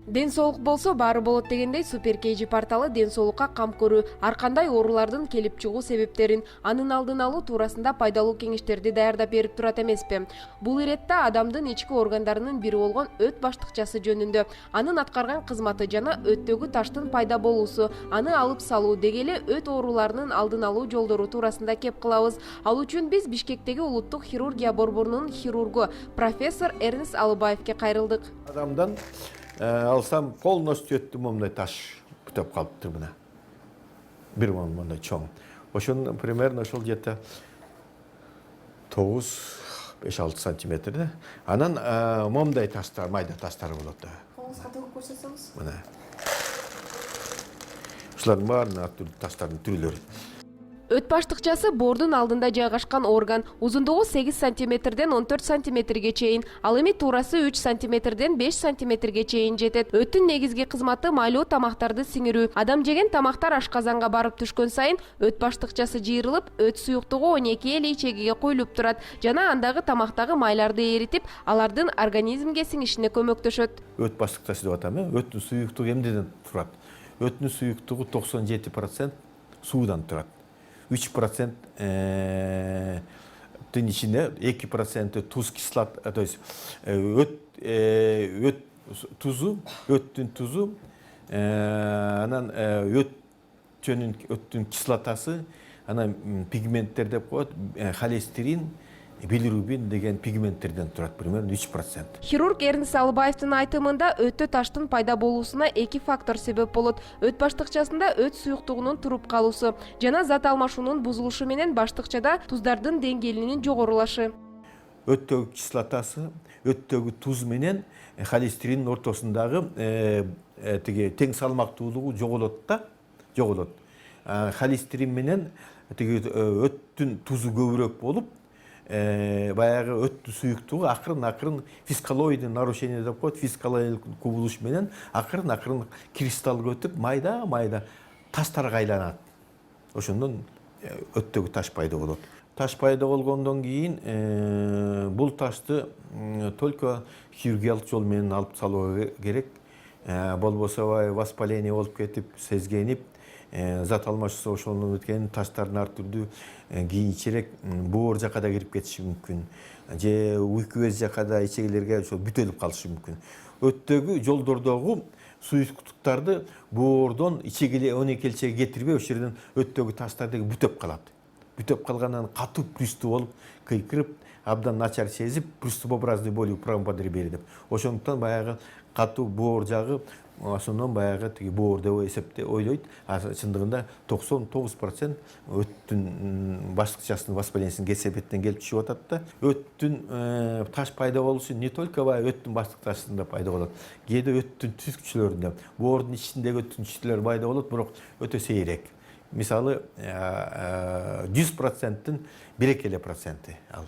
Ден соолук болсо баары болот дегендей Супер KG порталы ден соолукка кам көрүү, ар кандай оорулардын келип чыгуу себептерин, анын алдын алуу туурасында пайдалуу кеңештерди даярдап берип турат эмеспи. Бул иретте адамдын ички органдарынын бири болгон өт баштыкчасы жөнүндө, анын аткарган кызматы жана өттөгү таштын пайда болуусу, аны алып салуу деги эле өт ооруларынын алдын алуу жолдору туурасында кеп кылабыз. Ал үчүн биз Бишкектеги улуттук хирургия борборунун хирургу профессор Эрнест Алыбаевке кайрылдык. Адамдан алсам полностью өттү момундай таш бүтөп калыптыр мына. Бир момундай чоң. Ошон примерно ошол где-то 9-5-6 сантиметр да. Анан момундай таштар, майда таштар болот да. Колуңузга төгүп көрсөтсөңүз. Мына. Ушулардын баарын ар түрдүү таштардын түрлөрү. Өт баштыкчасы бордун алдында жайгашкан орган, узундугу 8 сантиметрден 14 сантиметрге чейин, ал эми туурасы 3 сантиметрден 5 сантиметрге чейин жетет. Өттүн негизги кызматы майлуу тамактарды сиңирүү. Адам жеген тамактар ашказанга барып түшкөн сайын өт баштыкчасы жыйрылып, өт суюктугу 12 эле ичегиге куюлуп турат жана андагы тамактагы майларды эритип, алардын организмге сиңишине көмөктөшөт. Өт баштыкчасы деп атам, өттүн суюктугу эмнеден турат? Өттүн суюктугу 97% суудан турат. 3% ичинде 2% туз кислота, то есть өттүн тузу, анан өттүн кислотасы, анан пигменттер деп коет, холестерин, билирубин деген пигменттерден турат, примерно 3%. Хирург Эрнест Алыбаевдин айтымында өттө таштын пайда болуусуна 2 фактор себеп болот. Өт баштыкчасында өт суюктугунун туруп калуусу жана зат алмашуунун бузулушу менен баштыкчада туздардын деңгээлинин жогорулашы. Өттөгү кислотасы, өттөгү туз менен холестериндин ортосундагы тең салмактуулугу жоголот да, жоголот. Холестерин менен өттүн тузу көбүрөөк болуп, баягы өттү суюктугу акырын фискалоидный нарушение деп коет, фискалоидный кубулуш менен акырын кристаллга өтүп, майда таштарга айланат. Ошондон өттөгү таш пайда болот. Таш пайда болгондон кийин бул ташты только хирургиялык жол менен алып салуу керек. Болбосо воспаление болуп кетип, сезгенип, зат алмашысы ошондон өткөн таштардын ар түрдүү кийинчерээк боор жака да кирип кетиши мүмкүн. Же уйку без жака да ичегилерге ошо бүтөлүп калышы мүмкүн. Өттөгү жолдордогу суюктуктарды боордон ичегиле 12 элчеге кетирбей, ошол жерден өттөгү таштар деги бүтөп калат. Бүтөп калгандан катуу приступ болуп, кыйкырып, абдан начар сезип, приступообразный болью промподребери деп. Ошондуктан баягы катуу боор жагы ошондон баягы тиги боор деп эсепте ойлойт. Чындыгында 99% өттүн баштыкчасынын воспалениесинин кесепетинен келип түшүп атат да. Өттүн таш пайда болушу не только өттүн баштыкчасында пайда болот, кээде өттүн түзгүчлөрүндө, боордун ичиндеги өттүн түзгүчлөрү пайда болот, бирок өтө сейрек. Мисалы 100%-тин 1-2 эле проценти ал.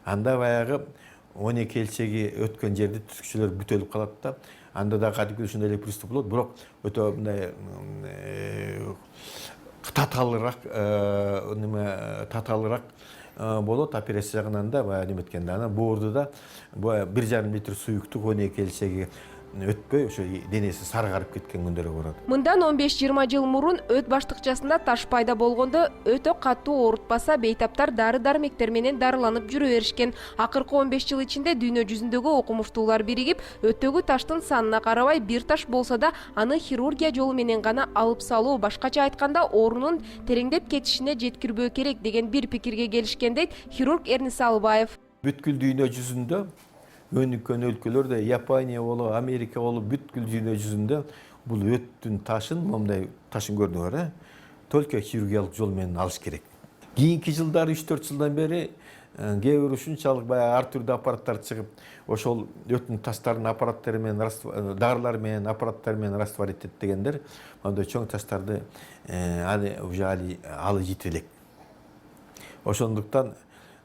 Анда баягы 12 элчеги өткөн жерде түзгүчлөр бүтөлүп калат да. Анда да кадимки ушундай эле приступ болот, бирок өтө мындай татаалыраак болот операция жагынан да, баягы неметкенде. Анан боорду да 1,5 литр суюктук 12 элчеге өтпөй, ошо денеси саргарып кеткен күндөрү болот. Мындан 15-20 жыл мурун өт баштыкчасында таш пайда болгондо өтө катуу оорутпаса бейтаптар дары-дармектер менен дарыланып жүрө беришкен. Акыркы 15 жыл ичинде дүйнө жүзүндөгү окумуштуулар биригип, өттөгү таштын санына карабай бир таш болсо да аны хирургия жолу менен гана алып салуу, башкача айтканда оорунун тереңдеп кетишине жеткирбөө керек деген бир пикирге келишкен дейт хирург Эрнест Алыбаев. Бүткүл дүйнө жүзүндө өнүккөн өлкөлөрдө, Япония болуп, Америка болуп, бүткүл дүйнө жүзүндө бул өттүн ташын, момундай ташын көрдүңөр, только хирургиялык жол менен алыш керек. Кийинки жылдары 3-4 жылдан бери кээ бир ушунчалык баягы ар түрдүү аппараттар чыгып, ошол өттүн таштарын аппараттары менен, дарылар менен, аппараттар менен растворить дегендер, мондай чоң таштарды алы жите элек. Ошондуктан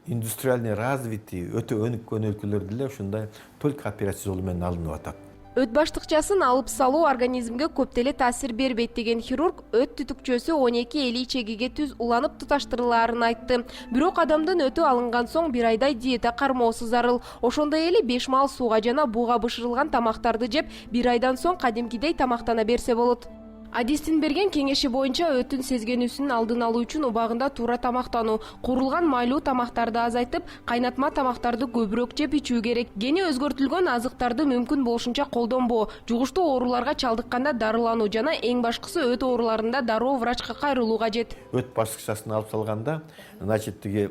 индустриальный развитый, өтө өнүккөн өлкөлөрдө эле ушундай только операция жолу менен алынып атат. Өт баштыкчасын алып салуу организмге көп деле таасир бербейт деген хирург өт түтүкчөсү 12 эли чегиге түз уланып туташтырылаарын айтты. Бирок адамдын өтү алынган соң 1 айдай диета кармоосу зарыл. Ошондой эле 5 маал сууга жана буга бышырылган тамактарды жеп 1 айдан соң кадимкидей тамактана берсе болот. Адистин берген кеңеши боюнча өтүн сезгенүүсүнүн алдын алуу үчүн убагында туура тамактануу, куурулган майлуу тамактарды азайтып, кайнатма тамактарды көбүрөөк жеп ичүү керек. Гени өзгөртүлгөн азыктарды мүмкүн болушунча колдонбоо, жугуштуу ооруларга чалдыкканда дарылануу жана эң башкысы өт ооруларында дароо врачка кайрылуу кажет. Өт баштыкчасын алып салганда, значит тиги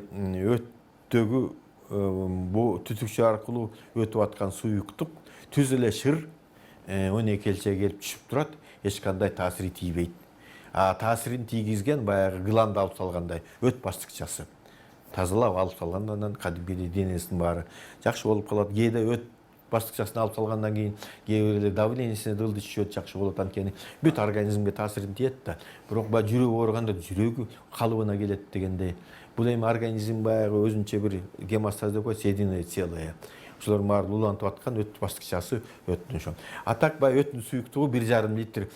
өттөгү бу түтүкчө аркылуу өтүп аткан суюктук түз эле шыр 12 элчеге келип түшүп турат. Эч кандай таасири тийбейт. Таасирин тийгизген баягы гланды алып салгандай өт баштыкчасы. Тазалап алып салгандан кадимки денесинин баары жакшы болуп калат. Кээде өт баштыкчасын алып салгандан кийин кээ бир эле давлениесине дылды түшөт, жакшы болот, анткени бүт организмге таасирин тийет да. Бирок баягы жүрөгү ооруганда жүрөгү калыбына келет дегендей. Бул эми организм баягы өзүнчө бир гемостаз деп коет, соединение целое. Ошолордун баары улантып аткан өт баштыкчасы өттүн ошо. Так баягы өттүн суюктугу 1,5 литр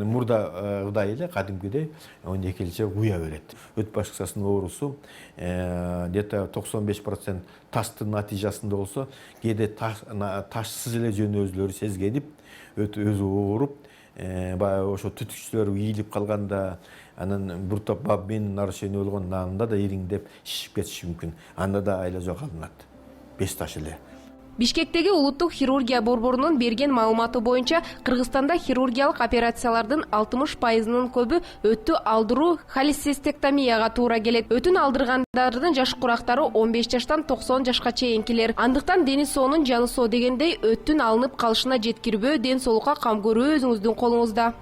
мурдагыдай эле кадимкидей 12 элче куя берет. Өт баштыкчасынын оорусу где-то 95% таштын натыйжасында болсо, кээде ташсыз эле жөнөөзүлөрү сезгенип, өт өзү ооруп, баягы ошо түтүкчөлөр ийилип калганда, анан бир топ обмен нарушение болгон анда да ириңдеп шишип кетиши мүмкүн. Анда да айла жок алынат. 5 таш эле. Бишкектеги улуттук хирургия борборунун берген маалыматы боюнча Кыргызстанда хирургиялык операциялардын 60%-нын көбү өттү алдыруу холецистектомияга туура келет. Өтүн алдыргандардын жаш курактары 15 жаштан 90 жашка чейинкилер. Андыктан дени соонун жаны соо дегендей өттүн алынып калышына жеткирбөө, ден соолукка кам көрүү өзүңүздүн колуңузда.